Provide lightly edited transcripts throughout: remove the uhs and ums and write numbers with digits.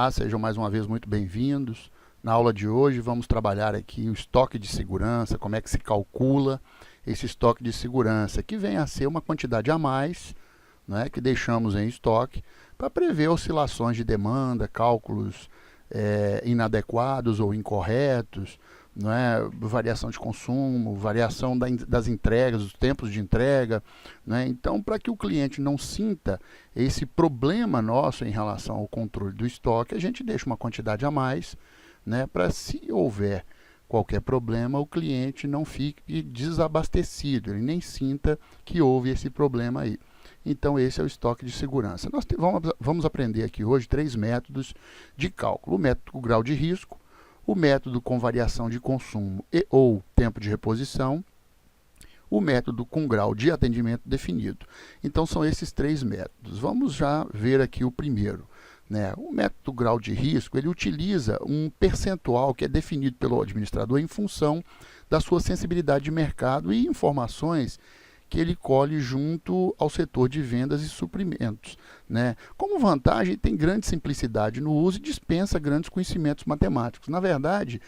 Olá, sejam mais uma vez muito bem-vindos. Na aula de hoje vamos trabalhar aqui o estoque de segurança, como é que se calcula esse estoque de segurança, que vem a ser uma quantidade a mais, né, que deixamos em estoque para prever oscilações de demanda, cálculos inadequados ou incorretos, né, variação de consumo, variação das entregas, dos tempos de entrega, né? Então, para que o cliente não sinta esse problema nosso em relação ao controle do estoque, a gente deixa uma quantidade a mais, né, para se houver qualquer problema, o cliente não fique desabastecido, ele nem sinta que houve esse problema aí. Então, esse é o estoque de segurança. Nós vamos aprender aqui hoje 3 métodos de cálculo. O método grau de risco, o método com variação de consumo e ou tempo de reposição, o método com grau de atendimento definido. Então, são esses 3 métodos. Vamos já ver aqui o primeiro, né? O método grau de risco, ele utiliza um percentual que é definido pelo administrador em função da sua sensibilidade de mercado e informações que ele colhe junto ao setor de vendas e suprimentos, né? Como vantagem, tem grande simplicidade no uso e dispensa grandes conhecimentos matemáticos. Na verdade,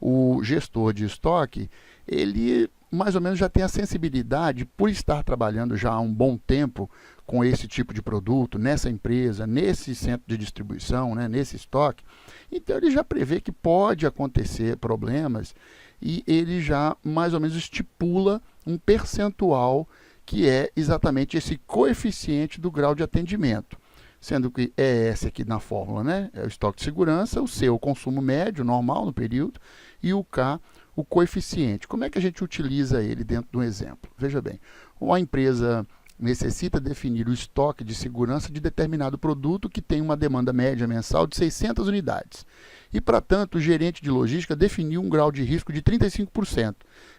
o gestor de estoque, ele mais ou menos já tem a sensibilidade, por estar trabalhando já há um bom tempo com esse tipo de produto, nessa empresa, nesse centro de distribuição, né, nesse estoque, então ele já prevê que pode acontecer problemas e ele já mais ou menos estipula um percentual que é exatamente esse coeficiente do grau de atendimento, sendo que é esse aqui na fórmula, né? É o estoque de segurança, o C, o consumo médio, normal no período, e o K, o coeficiente. Como é que a gente utiliza ele dentro de um exemplo? Veja bem, uma empresa necessita definir o estoque de segurança de determinado produto que tem uma demanda média mensal de 600 unidades. E, para tanto, o gerente de logística definiu um grau de risco de 35%.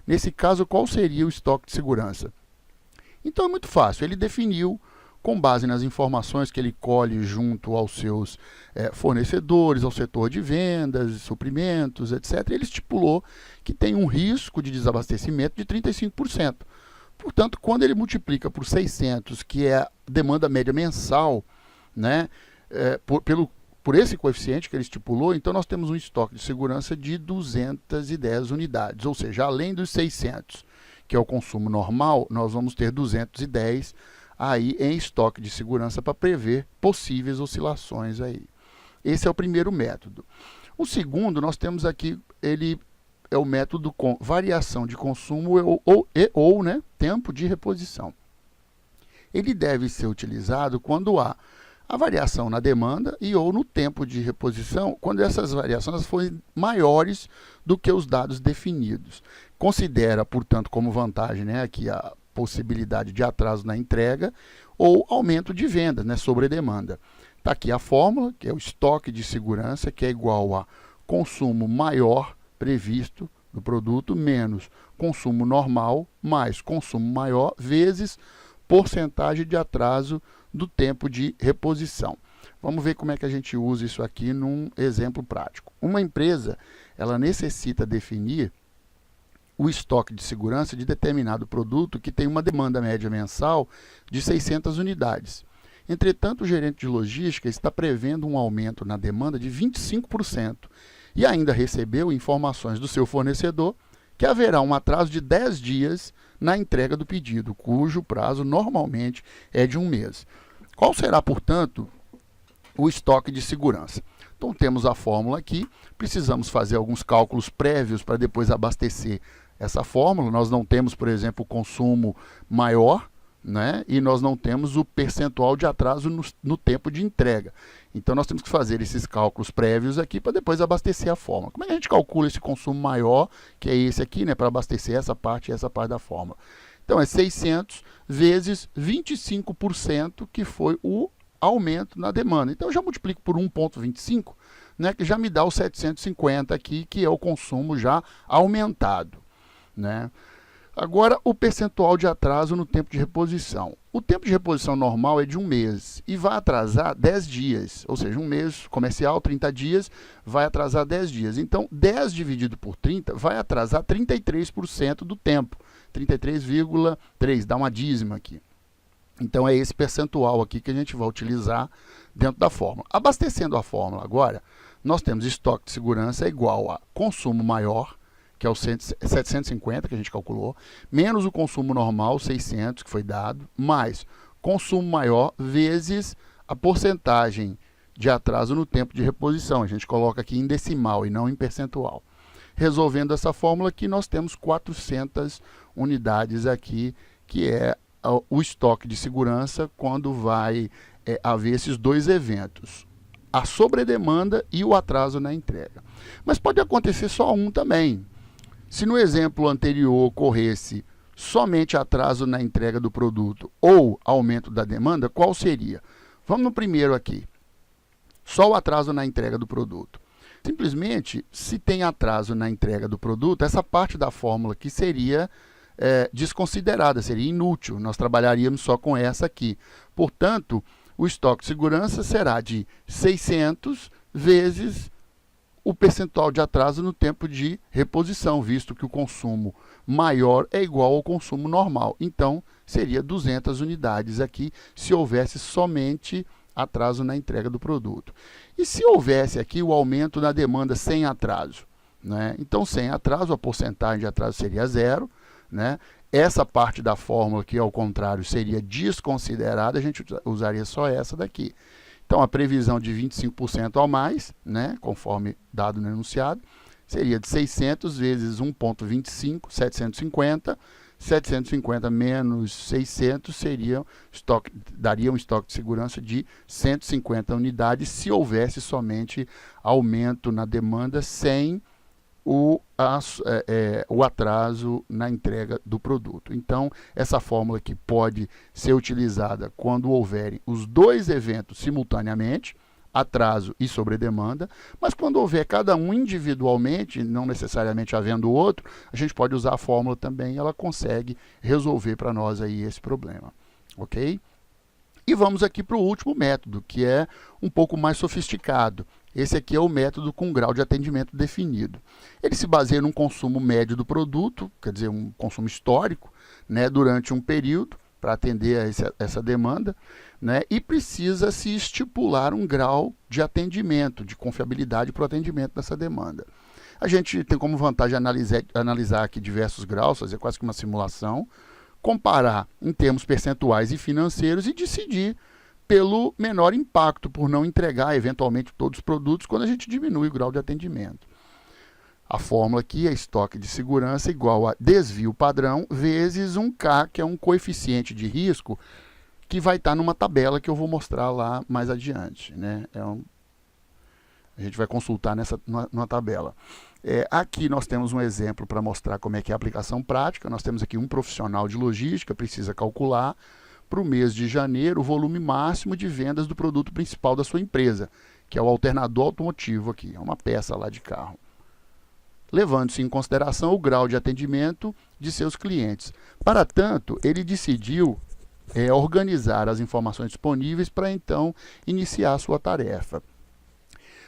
Nesse caso, qual seria o estoque de segurança? Então, é muito fácil. Ele definiu, com base nas informações que ele colhe junto aos seus fornecedores, ao setor de vendas, suprimentos, etc., ele estipulou que tem um risco de desabastecimento de 35%. Portanto, quando ele multiplica por 600, que é a demanda média mensal, né, por esse coeficiente que ele estipulou, então nós temos um estoque de segurança de 210 unidades, ou seja, além dos 600, que é o consumo normal, nós vamos ter 210 aí em estoque de segurança para prever possíveis oscilações aí. Esse é o primeiro método. O segundo, nós temos aqui, ele é o método com variação de consumo ou né, tempo de reposição. Ele deve ser utilizado quando há a variação na demanda e ou no tempo de reposição, quando essas variações forem maiores do que os dados definidos. Considera, portanto, como vantagem, né, aqui a possibilidade de atraso na entrega ou aumento de vendas, né, sobre demanda. Está aqui a fórmula, que é o estoque de segurança, que é igual a consumo maior previsto do produto menos consumo normal mais consumo maior vezes porcentagem de atraso do tempo de reposição. Vamos ver como é que a gente usa isso aqui num exemplo prático. Uma empresa, ela necessita definir o estoque de segurança de determinado produto que tem uma demanda média mensal de 600 unidades. Entretanto, o gerente de logística está prevendo um aumento na demanda de 25% e ainda recebeu informações do seu fornecedor que haverá um atraso de 10 dias na entrega do pedido, cujo prazo normalmente é de 1 mês. Qual será, portanto, o estoque de segurança? Então, temos a fórmula aqui, precisamos fazer alguns cálculos prévios para depois abastecer essa fórmula. Nós não temos, por exemplo, o consumo maior, né? E nós não temos o percentual de atraso no tempo de entrega. Então, nós temos que fazer esses cálculos prévios aqui para depois abastecer a fórmula. Como é que a gente calcula esse consumo maior, que é esse aqui, né, para abastecer essa parte e essa parte da fórmula? Então, é 600 vezes 25%, que foi o aumento na demanda. Então, eu já multiplico por 1,25, né, que já me dá o 750 aqui, que é o consumo já aumentado, né? Agora, o percentual de atraso no tempo de reposição. O tempo de reposição normal é de 1 mês e vai atrasar 10 dias, ou seja, 1 mês comercial, 30 dias, vai atrasar 10 dias. Então, 10 dividido por 30 vai atrasar 33% do tempo, 33,3, dá uma dízima aqui. Então, é esse percentual aqui que a gente vai utilizar, dentro da fórmula. Abastecendo a fórmula agora, nós temos estoque de segurança igual a consumo maior, que é o 750 que a gente calculou, menos o consumo normal, 600, que foi dado, mais consumo maior vezes a porcentagem de atraso no tempo de reposição. A gente coloca aqui em decimal e não em percentual. Resolvendo essa fórmula aqui, nós temos 400 unidades aqui, que é o estoque de segurança quando vai haver esses dois eventos, a sobredemanda e o atraso na entrega. Mas pode acontecer só um também. Se no exemplo anterior ocorresse somente atraso na entrega do produto ou aumento da demanda, qual seria? Vamos no primeiro aqui. Só o atraso na entrega do produto. Simplesmente, se tem atraso na entrega do produto, essa parte da fórmula aqui seria desconsiderada, seria inútil. Nós trabalharíamos só com essa aqui. Portanto, o estoque de segurança será de 600 vezes o percentual de atraso no tempo de reposição, visto que o consumo maior é igual ao consumo normal. Então, seria 200 unidades aqui, se houvesse somente atraso na entrega do produto. E se houvesse aqui o aumento na demanda sem atraso? Né? Então, sem atraso, a porcentagem de atraso seria zero. Né? Essa parte da fórmula aqui, ao contrário, seria desconsiderada, a gente usaria só essa daqui. Então, a previsão de 25% ao mais, né, conforme dado no enunciado, seria de 600 vezes 1,25, 750. 750 menos 600 daria um estoque de segurança de 150 unidades, se houvesse somente aumento na demanda sem o atraso na entrega do produto. Então, essa fórmula aqui pode ser utilizada quando houverem os dois eventos simultaneamente, atraso e sobredemanda, mas quando houver cada um individualmente, não necessariamente havendo o outro, a gente pode usar a fórmula também e ela consegue resolver para nós aí esse problema. Ok? E vamos aqui para o último método, que é um pouco mais sofisticado. Esse aqui é o método com grau de atendimento definido. Ele se baseia num consumo médio do produto, quer dizer, um consumo histórico, né, durante um período, para atender a essa demanda, né, e precisa se estipular um grau de atendimento, de confiabilidade para o atendimento dessa demanda. A gente tem como vantagem analisar aqui diversos graus, fazer quase que uma simulação, comparar em termos percentuais e financeiros e decidir pelo menor impacto, por não entregar eventualmente todos os produtos quando a gente diminui o grau de atendimento. A fórmula aqui é estoque de segurança igual a desvio padrão vezes um K, que é um coeficiente de risco, que vai estar numa tabela que eu vou mostrar lá mais adiante. Né? A gente vai consultar numa tabela. Aqui nós temos um exemplo para mostrar como é que é a aplicação prática. Nós temos aqui um profissional de logística, precisa calcular para o mês de janeiro o volume máximo de vendas do produto principal da sua empresa, que é o alternador automotivo aqui, é uma peça lá de carro. Levando-se em consideração o grau de atendimento de seus clientes. Para tanto, ele decidiu organizar as informações disponíveis para então iniciar a sua tarefa.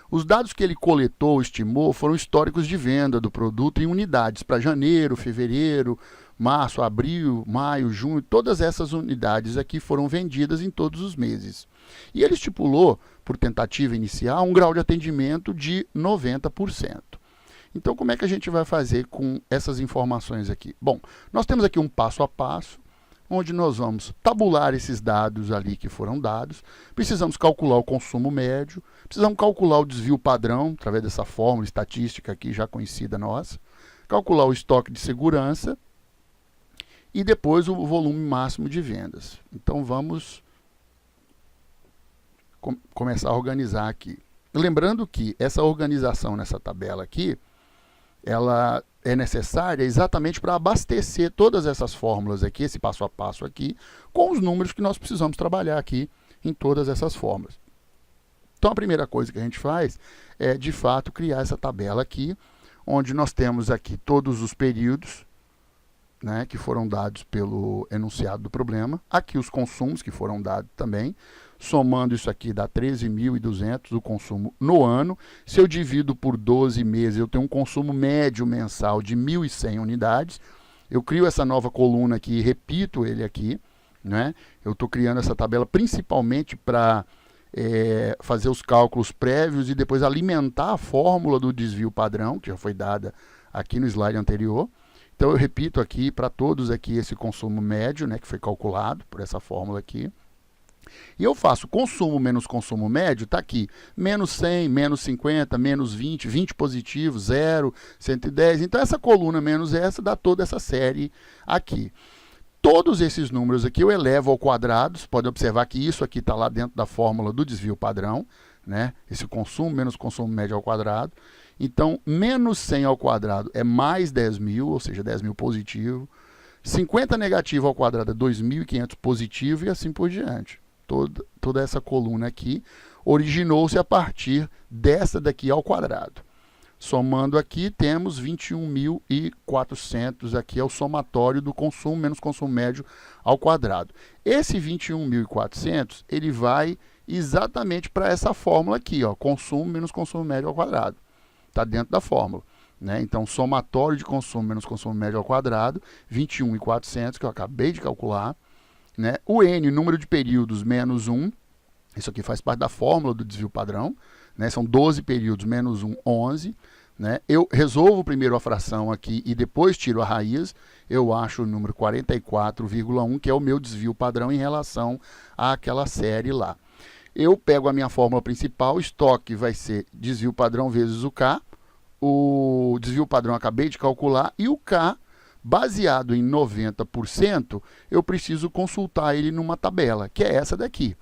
Os dados que ele coletou, estimou, foram históricos de venda do produto em unidades para janeiro, fevereiro, março, abril, maio, junho. Todas essas unidades aqui foram vendidas em todos os meses. E ele estipulou, por tentativa inicial, um grau de atendimento de 90%. Então, como é que a gente vai fazer com essas informações aqui? Bom, nós temos aqui um passo a passo, onde nós vamos tabular esses dados ali que foram dados, precisamos calcular o consumo médio, precisamos calcular o desvio padrão, através dessa fórmula estatística aqui já conhecida nossa, calcular o estoque de segurança e depois o volume máximo de vendas. Então vamos começar a organizar aqui. Lembrando que essa organização nessa tabela aqui, ela é necessária exatamente para abastecer todas essas fórmulas aqui, esse passo a passo aqui, com os números que nós precisamos trabalhar aqui em todas essas fórmulas. Então, a primeira coisa que a gente faz é, de fato, criar essa tabela aqui, onde nós temos aqui todos os períodos, né, que foram dados pelo enunciado do problema, aqui os consumos que foram dados também, somando isso aqui dá 13.200 o consumo no ano. Se eu divido por 12 meses, eu tenho um consumo médio mensal de 1.100 unidades. Eu crio essa nova coluna aqui e repito ele aqui. Né? Eu estou criando essa tabela principalmente para fazer os cálculos prévios e depois alimentar a fórmula do desvio padrão, que já foi dada aqui no slide anterior. Então eu repito aqui para todos aqui esse consumo médio, né, que foi calculado por essa fórmula aqui. E eu faço consumo menos consumo médio, está aqui, menos 100, menos 50, menos 20, 20 positivo, 0, 110. Então essa coluna menos essa dá toda essa série aqui. Todos esses números aqui eu elevo ao quadrado. Você pode observar que isso aqui está lá dentro da fórmula do desvio padrão, né? Esse consumo menos consumo médio ao quadrado. Então, menos 100 ao quadrado é mais 10.000, ou seja, 10.000 positivo. 50 negativo ao quadrado é 2.500 positivo e assim por diante. Toda essa coluna aqui originou-se a partir dessa daqui ao quadrado. Somando aqui, temos 21.400, aqui é o somatório do consumo menos consumo médio ao quadrado. Esse 21.400, ele vai exatamente para essa fórmula aqui, ó, consumo menos consumo médio ao quadrado. Está dentro da fórmula, né? Então, somatório de consumo menos consumo médio ao quadrado, 21.400, que eu acabei de calcular, né? O N, número de períodos, menos 1, isso aqui faz parte da fórmula do desvio padrão, né? São 12 períodos, menos 1, 11. Né? Eu resolvo primeiro a fração aqui e depois tiro a raiz, eu acho o número 44,1, que é o meu desvio padrão em relação àquela série lá. Eu pego a minha fórmula principal, estoque vai ser desvio padrão vezes o K, o desvio padrão eu acabei de calcular, e o K, baseado em 90%, eu preciso consultar ele numa tabela, que é essa daqui.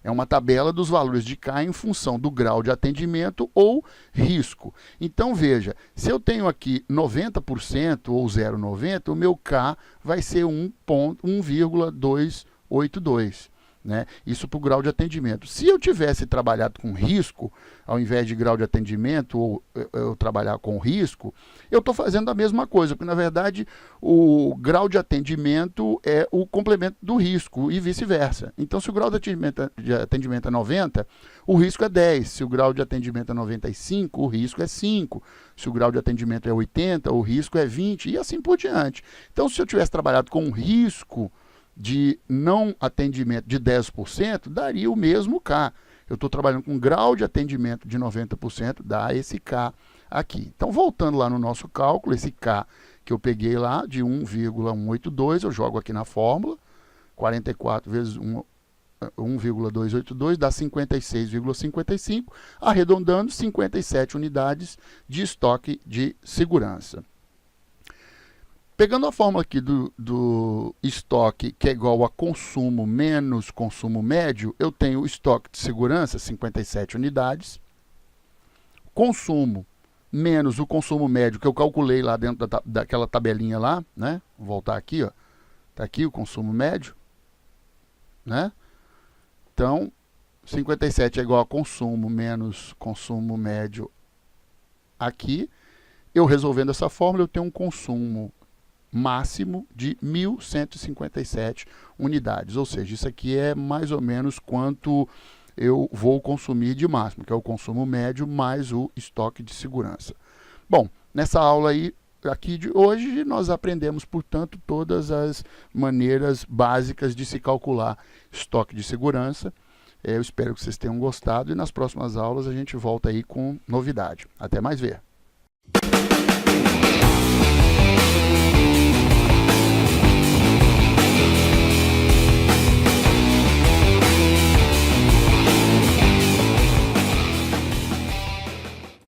É uma tabela dos valores de K em função do grau de atendimento ou risco. Então, veja, se eu tenho aqui 90% ou 0,90, o meu K vai ser 1,282. Né? Isso para o grau de atendimento. Se eu tivesse trabalhado com risco, ao invés de grau de atendimento, ou eu trabalhar com risco, eu estou fazendo a mesma coisa, porque na verdade o grau de atendimento é o complemento do risco e vice-versa. Então, se o grau de atendimento é 90, o risco é 10. Se o grau de atendimento é 95, o risco é 5. Se o grau de atendimento é 80, o risco é 20 e assim por diante. Então, se eu tivesse trabalhado com um risco de não atendimento de 10%, daria o mesmo K. Eu estou trabalhando com um grau de atendimento de 90%, dá esse K aqui. Então, voltando lá no nosso cálculo, esse K que eu peguei lá, de 1,182, eu jogo aqui na fórmula, 44 vezes 1,282 dá 56,55, arredondando 57 unidades de estoque de segurança. Pegando a fórmula aqui do estoque, que é igual a consumo menos consumo médio, eu tenho o estoque de segurança, 57 unidades, consumo menos o consumo médio, que eu calculei lá dentro daquela tabelinha lá, né? Vou voltar aqui, ó. Está aqui o consumo médio, né? Então, 57 é igual a consumo menos consumo médio aqui. Eu resolvendo essa fórmula, eu tenho um consumo máximo de 1.157 unidades, ou seja, isso aqui é mais ou menos quanto eu vou consumir de máximo, que é o consumo médio mais o estoque de segurança. Bom, nessa aula aí, aqui de hoje, nós aprendemos, portanto, todas as maneiras básicas de se calcular estoque de segurança. Eu espero que vocês tenham gostado e nas próximas aulas a gente volta aí com novidade. Até mais ver!